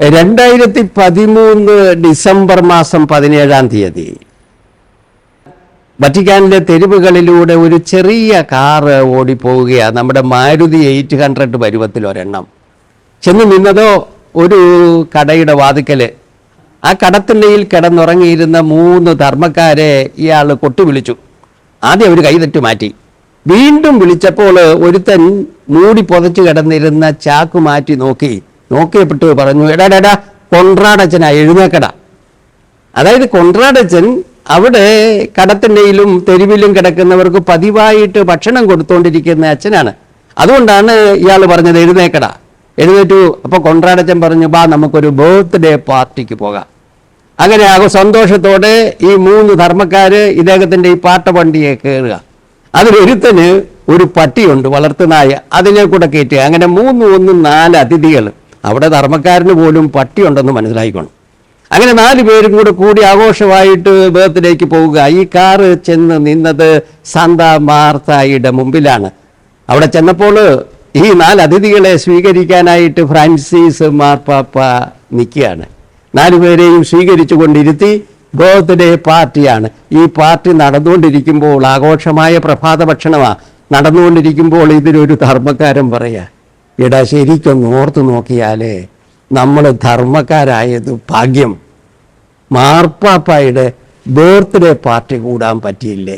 2013 December മാസം 17 വറ്റിക്കാനിലെ തെരുവുകളിലൂടെ ഒരു ചെറിയ കാറ് ഓടിപ്പോവുകയാണ്. നമ്മുടെ മാരുതി 800 പരുവത്തിൽ ഒരെണ്ണം ചെന്ന് നിന്നതോ ഒരു കടയുടെ വാതിക്കല്. ആ കടത്തിൻ്റെയിൽ കിടന്നുറങ്ങിയിരുന്ന 3 ധർമ്മക്കാരെ ഇയാൾ കൊട്ടി വിളിച്ചു. ആദ്യം അവർ കൈതെറ്റ് മാറ്റി. വീണ്ടും വിളിച്ചപ്പോൾ ഒരുത്തൻ മൂടി പുതച്ച് കിടന്നിരുന്ന ചാക്ക് മാറ്റി നോക്കിയപ്പെട്ട് പറഞ്ഞു, എടാ കൊൺറാടച്ചനാ, എഴുന്നേക്കട. അതായത് കൊൺറാടച്ചൻ അവിടെ കടത്തിൻ്റെയിലും തെരുവിലും കിടക്കുന്നവർക്ക് പതിവായിട്ട് ഭക്ഷണം കൊടുത്തുകൊണ്ടിരിക്കുന്ന അച്ഛനാണ്. അതുകൊണ്ടാണ് ഇയാൾ പറഞ്ഞത് എഴുന്നേക്കട. എഴുന്നേറ്റു. അപ്പോൾ കൊൺറാടച്ചൻ പറഞ്ഞു, ബാ നമുക്കൊരു ബർത്ത്ഡേ പാർട്ടിക്ക് പോകാം. അങ്ങനെ സന്തോഷത്തോടെ ഈ 3 ധർമ്മക്കാര് ഇദ്ദേഹത്തിൻ്റെ ഈ പാട്ടവണ്ടിയെ കയറുക. അതിലൊരുത്തന് ഒരു പട്ടിയുണ്ട്, വളർത്തുനായ, അതിനെ കൂടെ കയറ്റുക. അങ്ങനെ 4 അതിഥികൾ. അവിടെ ധർമ്മക്കാരന് പോലും പട്ടിയുണ്ടെന്ന് മനസ്സിലായിക്കണം. അങ്ങനെ 4 പേരും കൂടി ആഘോഷമായിട്ട് ബർത്ത്ഡേക്ക് പോവുക. ഈ കാറ് ചെന്ന് നിന്നത് സാന്താ മാർത്തായുടെ മുമ്പിലാണ്. അവിടെ ചെന്നപ്പോൾ ഈ 4 അതിഥികളെ സ്വീകരിക്കാനായിട്ട് ഫ്രാൻസിസ് മാർപ്പാപ്പ നിൽക്കുകയാണ്. 4 പേരെയും സ്വീകരിച്ചു കൊണ്ടിരുത്തി. ബർത്ത്ഡേ പാർട്ടിയാണ്. ഈ പാർട്ടി നടന്നുകൊണ്ടിരിക്കുമ്പോൾ, ആഘോഷമായ പ്രഭാത ഭക്ഷണമാണ് നടന്നുകൊണ്ടിരിക്കുമ്പോൾ, ഇതിലൊരു ധർമ്മക്കാരൻ പറയാ, എടാ ശരിക്കൊന്ന് ഓർത്ത് നോക്കിയാലേ നമ്മൾ ധർമ്മക്കാരായത് ഭാഗ്യം. മാർപ്പാപ്പായുടെ ബർത്ത്ഡേ പാർട്ടി കൂടാൻ പറ്റിയില്ലേ?